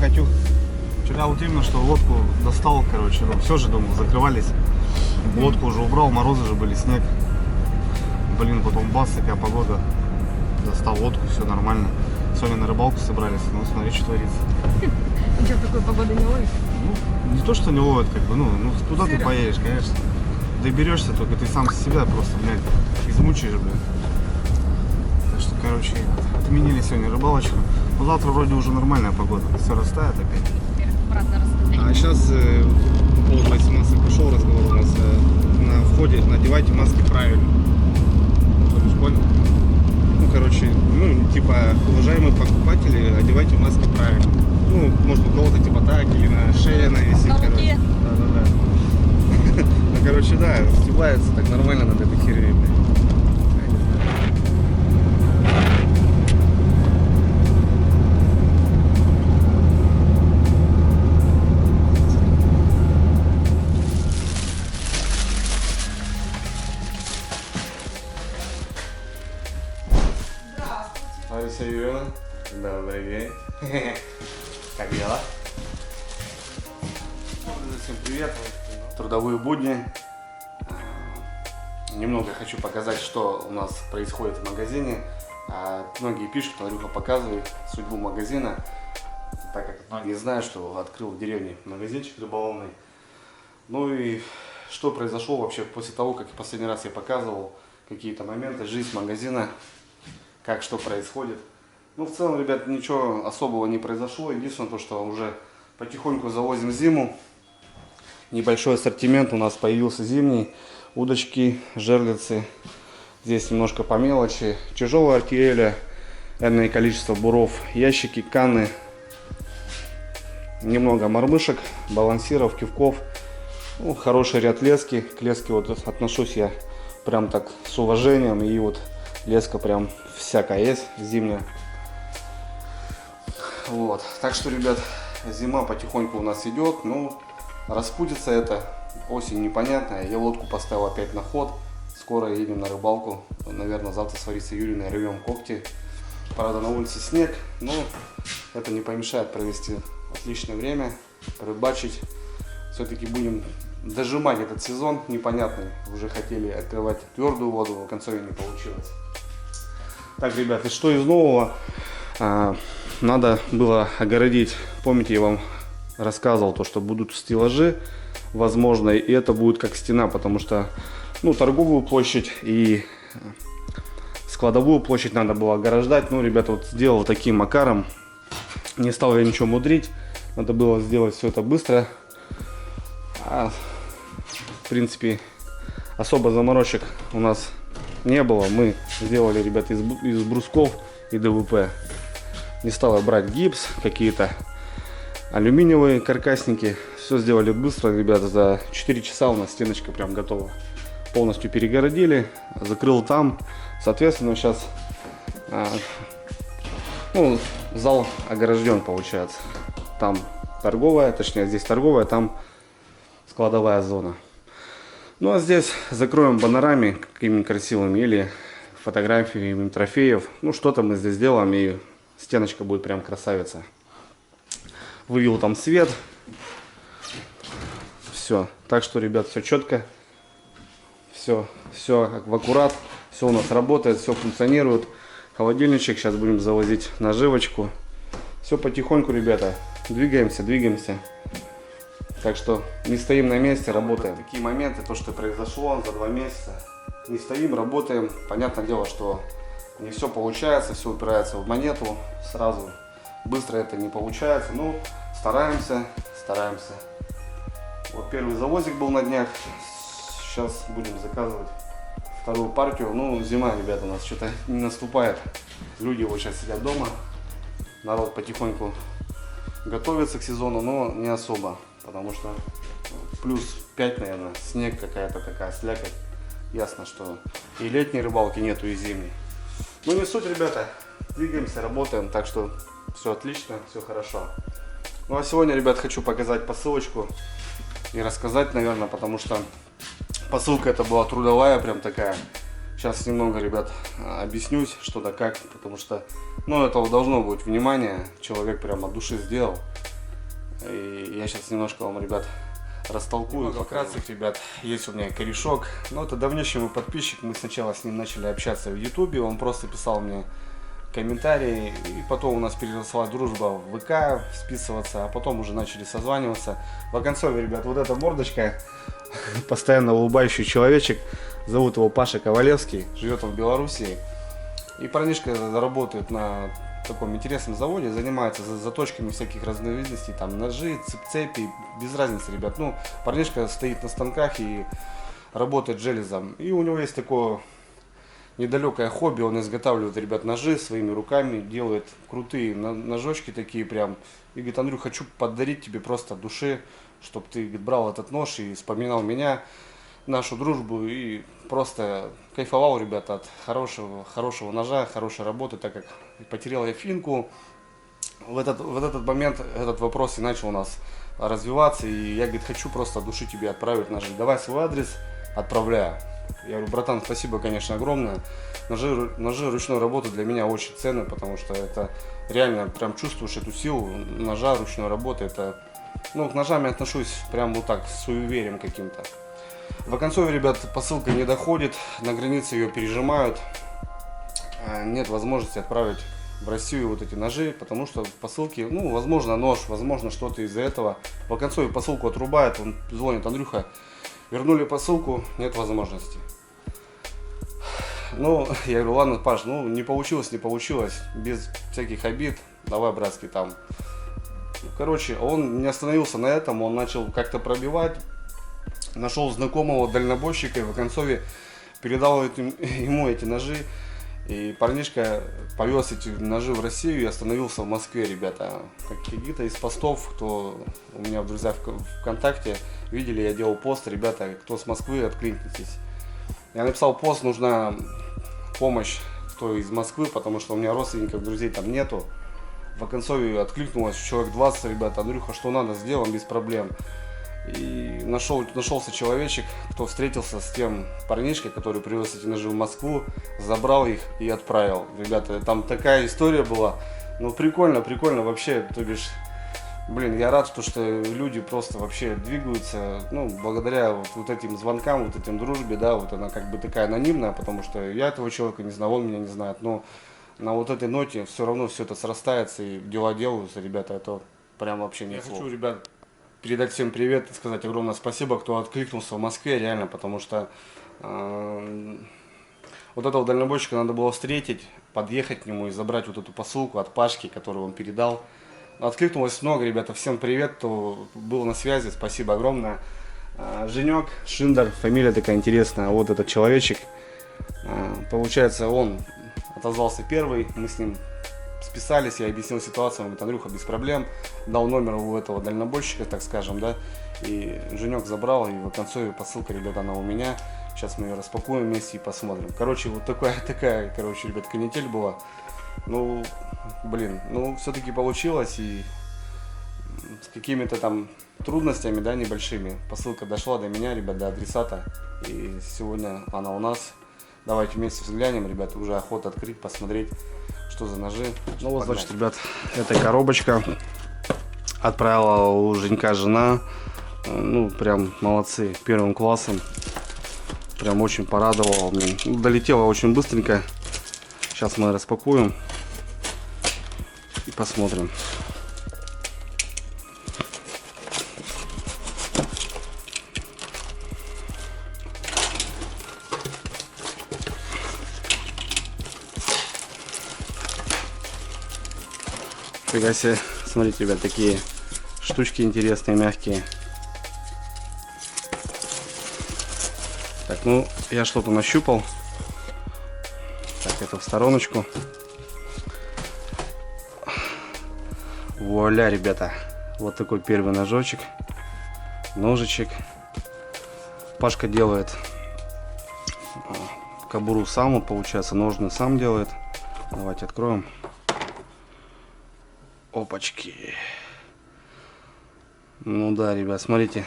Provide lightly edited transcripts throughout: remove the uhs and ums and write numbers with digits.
Катюх. Вчера вот именно что лодку достал, короче, ну, все же дома закрывались. Лодку уже убрал, морозы же были, снег. Блин, потом бац, такая погода. Достал лодку, все нормально. Сегодня на рыбалку собрались, ну смотри, что творится. Ну что, такой погоды не ловит? Ну, не то, что не ловят, как бы, ну куда ты поедешь, конечно. Доберешься, только ты сам себя просто, блядь, измучаешь, блядь. Так что, короче, отменили сегодня рыбалочку. Но завтра вроде уже нормальная погода, все растает опять. А сейчас пол 18 пошел разговор у нас на входе. Надевайте маски правильно. Понял? Ну, короче, ну, типа, уважаемые покупатели, одевайте маски правильно. Ну, может, у кого-то типа так, или на шее нависит. На руке. Да. Ну, короче, да, стебается так нормально над этой херней. Алиса Юрьевна, добрый день. Как дела? Всем привет. Трудовые будни. Немного хочу показать, что у нас происходит в магазине. Многие пишут, Андрюха показывает судьбу магазина, так как многие знают, что открыл в деревне магазинчик рыболовный. Ну и что произошло вообще после того, как последний раз я показывал какие-то моменты, жизнь магазина, как что происходит. Ну, в целом, ребят, ничего особого не произошло. Единственное, то, что уже потихоньку завозим зиму. Небольшой ассортимент у нас появился зимний. Удочки, жерлицы. Здесь немножко по мелочи. Тяжелая артиллерия. Энное количество буров. Ящики, каны. Немного мормышек, балансиров, кивков. Ну, хороший ряд лески. К леске вот отношусь я прям так с уважением. И вот леска прям всякая есть зимняя. Вот. Так что, ребят, зима потихоньку у нас идет. Ну, распутится это. Осень непонятная. Я лодку поставил опять на ход. Скоро едем на рыбалку. Наверное, завтра с Ларисой Юрьевной рвем когти. Правда, на улице снег, но это не помешает провести отличное время, порыбачить. Все-таки будем дожимать этот сезон непонятный. Уже хотели открывать твердую воду, но в конце не получилось. Так, ребят, и что из нового? Надо было огородить. Помните, я вам рассказывал, то, что будут стеллажи, возможно, и это будет как стена, потому что, ну, торговую площадь и складовую площадь надо было ограждать. Ну, ребята, вот сделал таким макаром. Не стал я ничего мудрить. Надо было сделать все это быстро. В принципе, особо заморочек у нас не было. Мы сделали, ребята, из брусков и ДВП. Не стала брать гипс, какие-то алюминиевые каркасники. Все сделали быстро, ребята. За 4 часа у нас стеночка прям готова. Полностью перегородили, закрыл там. Соответственно, сейчас ну, зал огражден, получается. Там торговая, точнее здесь торговая, там складовая зона. Ну а здесь закроем баннерами какими-нибудь красивыми или фотографиями трофеев. Ну что-то мы здесь сделаем, и стеночка будет прям красавица. Вывел там свет. Все. Так что, ребят, все четко. Все в аккурат. Все у нас работает, все функционирует. Холодильничек. Сейчас будем завозить наживочку. Все потихоньку, ребята. Двигаемся. Так что не стоим на месте, работаем. Такие моменты, то, что произошло за 2 месяца. Не стоим, работаем. Понятное дело, что не все получается, все упирается в монету сразу. Быстро это не получается, но стараемся. Вот первый завозик был на днях. Сейчас будем заказывать вторую партию. Ну, зима, ребята, у нас что-то не наступает. Люди вот сейчас сидят дома. Народ потихоньку готовится к сезону, но не особо. Потому что плюс 5, наверное, снег, какая-то такая слякоть. Ясно, что и летней рыбалки нету, и зимней. Ну не суть, ребята. Двигаемся, работаем. Так что все отлично, все хорошо. Ну а сегодня, ребят, хочу показать посылочку. И рассказать, наверное, потому что посылка это была трудовая, прям такая. Сейчас немного, ребят, объяснюсь, что да как, потому что, ну, этого должно быть внимание. Человек прямо от души сделал. И я сейчас немножко вам, ребят, растолкую. Вкратце, ребят, есть у меня корешок. Ну, это давнейший мой подписчик. Мы сначала с ним начали общаться в Ютубе. Он просто писал мне комментарии. И потом у нас переросла дружба в ВК, списываться. А потом уже начали созваниваться. В оконцове, ребят, вот эта мордочка, постоянно улыбающий человечек. Зовут его Паша Ковалевский. Живет он в Белоруссии. И парнишка работает на таком интересном заводе, занимается заточками всяких разновидностей, там ножи, цепи, без разницы, ребят. Ну, парнишка стоит на станках и работает железом. И у него есть такое недалекое хобби, он изготавливает, ребят, ножи своими руками, делает крутые ножочки такие прям. И говорит: Андрюх, хочу подарить тебе просто от души, чтобы ты, говорит, брал этот нож и вспоминал меня, нашу дружбу, и просто кайфовал, ребята, от хорошего ножа, хорошей работы, так как потерял я финку. В этот момент этот вопрос и начал у нас развиваться, и я, говорит, хочу просто от души тебе отправить ножи. Давай свой адрес, отправляю. Я говорю: братан, спасибо, конечно, огромное. Ножи ручной работы для меня очень ценны, потому что это реально прям чувствуешь эту силу ножа ручной работы. Это, ну, к ножам я отношусь прям вот так, с суеверием каким-то. В оконцове, ребят, посылка не доходит, на границе ее пережимают. Нет возможности отправить в Россию вот эти ножи, потому что в посылке, ну, возможно, нож, возможно, что-то из-за этого. В оконцове посылку отрубает, он звонит: Андрюха, вернули посылку, нет возможности. Ну, я говорю: ладно, Паш, ну, не получилось, без всяких обид, давай, братский, там. Короче, он не остановился на этом, он начал как-то пробивать. Нашел знакомого дальнобойщика и в оконцове передал ему эти ножи. И парнишка повез эти ножи в Россию и остановился в Москве, ребята. Какие-то из постов, кто у меня в друзьях ВКонтакте видели, я делал пост: ребята, кто с Москвы, откликнитесь. Я написал пост: нужна помощь, кто из Москвы, потому что у меня родственников, друзей там нету. В оконцове откликнулось человек 20, ребята: Андрюха, что надо, сделаем без проблем. И нашелся человечек, кто встретился с тем парнишкой, который привез эти ножи в Москву, забрал их и отправил. Ребята, там такая история была. Ну, прикольно вообще, то бишь, блин, я рад, что люди просто вообще двигаются, ну, благодаря вот этим звонкам, вот этим дружбе, да, вот она как бы такая анонимная, потому что я этого человека не знаю, он меня не знает, но на вот этой ноте все равно все это срастается и дела делаются, ребята, это прям вообще не слов. Я хочу, ребят, передать всем привет и сказать огромное спасибо, кто откликнулся в Москве, реально, потому что вот этого дальнобойщика надо было встретить, подъехать к нему и забрать вот эту посылку от Пашки, которую он передал. Откликнулось много, ребята, всем привет, кто был на связи, спасибо огромное. Женек Шиндер, фамилия такая интересная, вот этот человечек, получается, он отозвался первый, мы с ним списались, я объяснил ситуацию, он говорит: Андрюха, без проблем, дал номер у этого дальнобойщика, так скажем, да, и Женек забрал, и в оконцове посылка, ребята, она у меня, сейчас мы ее распакуем вместе и посмотрим. Короче, вот такая, короче, ребят, канитель была, ну, блин, ну, все-таки получилось, и с какими-то там трудностями, да, небольшими, посылка дошла до меня, ребят, до адресата, и сегодня она у нас. Давайте вместе взглянем, ребята, уже охота открыть, посмотреть, что за ножи. Ну вот, значит, ребят, эта коробочка отправила у Женька жена. Ну, прям молодцы, первым классом. Прям очень порадовала. Ну, долетела очень быстренько. Сейчас мы распакуем и посмотрим. Фига себе, смотрите, ребят, такие штучки интересные, мягкие. Так, ну, я что-то нащупал. Так, это в стороночку. Вуаля, ребята, вот такой первый ножочек, ножичек. Пашка делает кобуру сам, вот, получается, ножны сам делает. Давайте откроем. Опачки. Ну да, ребят, смотрите,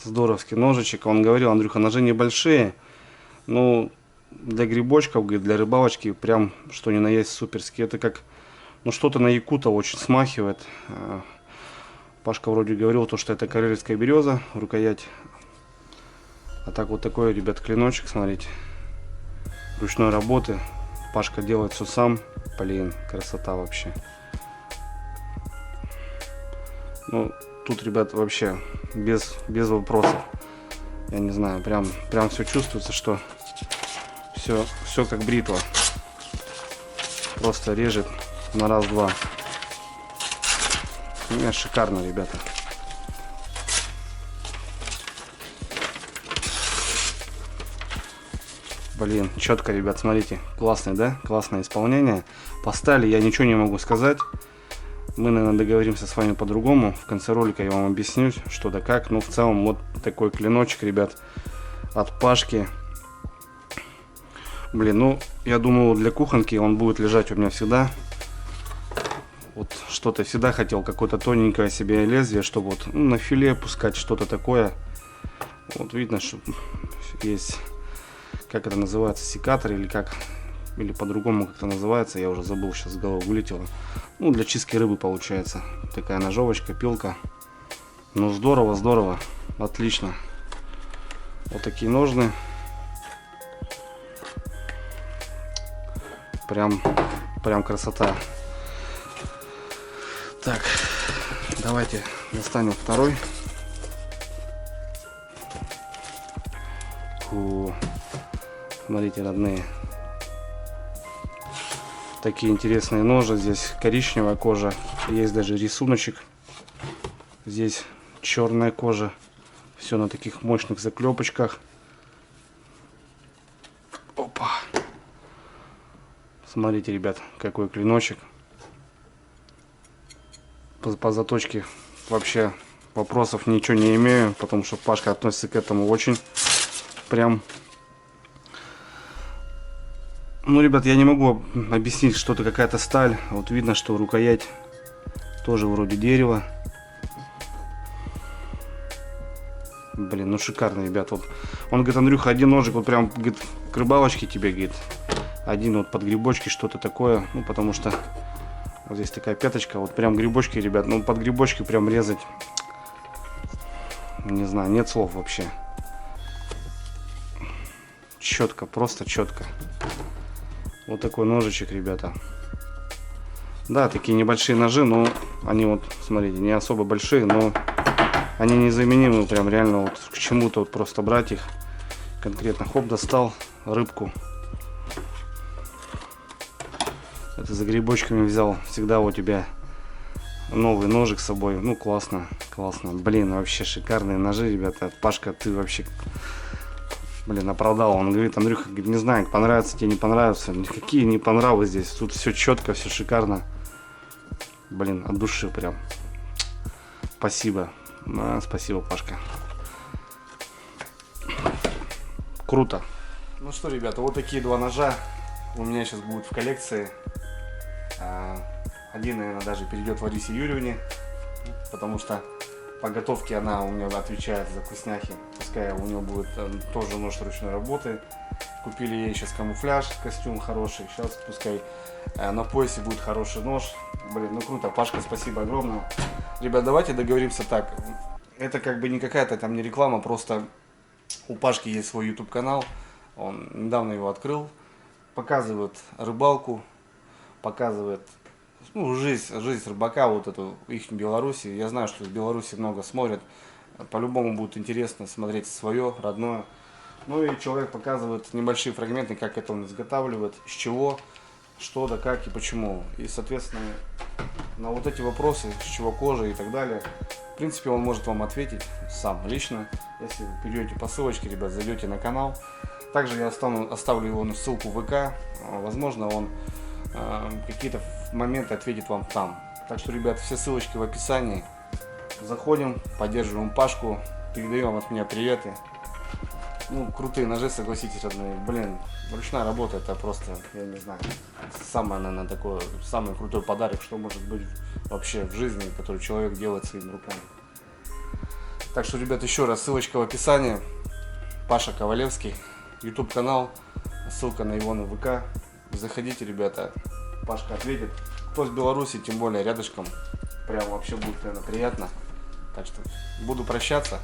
здоровский ножичек. Он говорил: Андрюха, ножи небольшие, ну, для грибочков, говорит, для рыбалочки прям что ни на есть суперски. Это как, ну, что-то на якута очень смахивает. Пашка вроде говорил, то, что это карельская береза, рукоять. А так вот такой, ребят, клиночек, смотрите, ручной работы. Пашка делает все сам. Блин, красота вообще. Ну, тут, ребят, вообще без вопросов. Я не знаю, прям все чувствуется, что все как бритва. Просто режет на раз-два. У меня шикарно, ребята. Блин, четко, ребят, смотрите, классный, да? Классное исполнение. По стали я ничего не могу сказать. Мы, наверное, договоримся с вами по-другому. В конце ролика я вам объясню, что да как. Но в целом вот такой клиночек, ребят, от Пашки. Блин, ну, я думаю, для кухонки он будет лежать у меня всегда. Вот что-то всегда хотел, какое-то тоненькое себе лезвие, чтобы вот, ну, на филе пускать что-то такое. Вот видно, что есть, как это называется, секатор или как, или по-другому как это называется, я уже забыл, сейчас с головы вылетело. Ну, для чистки рыбы получается. Такая ножовочка, пилка. Ну, здорово, здорово, отлично. Вот такие ножны. Прям красота. Так, давайте достанем второй. Смотрите, родные. Такие интересные ножи. Здесь коричневая кожа. Есть даже рисуночек. Здесь черная кожа. Все на таких мощных заклепочках. Опа. Смотрите, ребят, какой клиночек. По заточке вообще вопросов ничего не имею, потому что Пашка относится к этому очень прям. Ну, ребят, я не могу объяснить, что это какая-то сталь. Вот видно, что рукоять тоже вроде дерева. Блин, ну шикарно, ребят. Вот он говорит, Андрюха, один ножик вот прям, говорит, к рыбалочке тебе, говорит, один вот под грибочки, что-то такое. Ну, потому что вот здесь такая пяточка, вот прям грибочки, ребят. Ну, под грибочки прям резать, не знаю, нет слов вообще. Четко, просто четко. Вот такой ножичек, ребята. Да, такие небольшие ножи, но они вот, смотрите, не особо большие, но они незаменимы, прям реально вот к чему-то вот просто брать их. Конкретно, хоп, достал рыбку. Это за грибочками взял. Всегда у тебя новый ножик с собой. Ну, классно, классно. Блин, вообще шикарные ножи, ребята. Пашка, ты вообще, блин, оправдал. Он говорит, Андрюха, говорит, не знаю, понравится тебе, не понравится. Никакие не понравилось здесь. Тут все четко, все шикарно. Блин, от души прям. Спасибо. Спасибо, Пашка. Круто. Ну что, ребята, вот такие два ножа у меня сейчас будут в коллекции. Один, наверное, даже перейдет Ларисе Юрьевне, потому что по готовке она у меня отвечает за вкусняхи. Пускай у нее будет тоже нож ручной работы. Купили ей сейчас камуфляж, костюм хороший. Сейчас пускай на поясе будет хороший нож. Блин, ну круто. Пашка, спасибо огромное. Ребят, давайте договоримся так. Это как бы не какая-то там не реклама, просто у Пашки есть свой YouTube канал. Он недавно его открыл. Показывает рыбалку, показывает, ну, жизнь рыбака, вот эту их в Беларуси. Я знаю, что в Беларуси много смотрят. По-любому будет интересно смотреть свое, родное. Ну и человек показывает небольшие фрагменты, как это он изготавливает, из чего, что да как и почему. И, соответственно, на вот эти вопросы, с чего кожа и так далее, в принципе, он может вам ответить сам лично. Если вы перейдете по ссылочке, ребят, зайдете на канал. Также я оставлю его ссылку в ВК. Возможно, он какие-то моменты ответит вам там. Так что, ребят, все ссылочки в описании. Заходим, поддерживаем Пашку, передаем от меня приветы. Ну, крутые ножи, согласитесь, родные. Блин, ручная работа, это просто, я не знаю, самое, наверное, такое, самый крутой подарок, что может быть вообще в жизни, который человек делает своими руками. Так что, ребят, еще раз, ссылочка в описании. Паша Ковалевский, YouTube канал. Ссылка на его на ВК. Заходите, ребята. Пашка ответит. Кто из Беларуси, тем более рядышком. Прям вообще будет, наверное, приятно. Так что буду прощаться.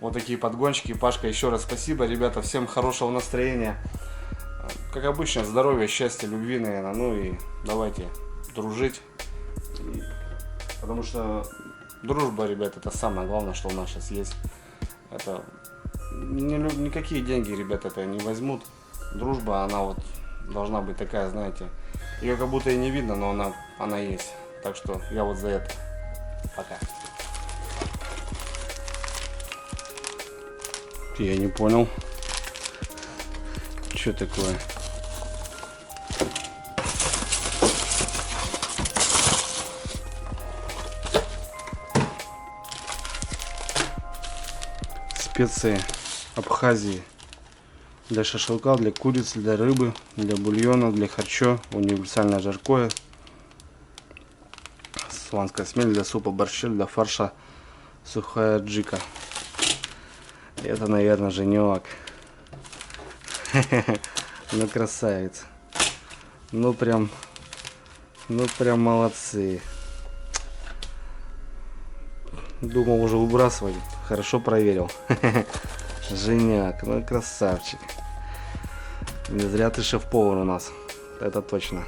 Вот такие подгончики. Пашка, еще раз спасибо. Ребята, всем хорошего настроения. Как обычно, здоровья, счастья, любви, наверное. Ну и давайте дружить. Потому что дружба, ребят, это самое главное, что у нас сейчас есть. Это никакие деньги, ребят, это не возьмут. Дружба, она вот должна быть такая, знаете, ее как будто и не видно, но она есть. Так что я вот за это. Пока. Я не понял, что такое. Специи Абхазии. Для шашлыка, для курицы, для рыбы, для бульона, для харчо, универсальное жаркое. Сланская смель для супа, борща, для фарша, сухая аджика. Это, наверное, женек. Ну, красавец. Ну, прям молодцы. Думал уже выбрасывать. Хорошо проверил. Женяк, ну красавчик. Не зря ты шеф-повар у нас. Это точно.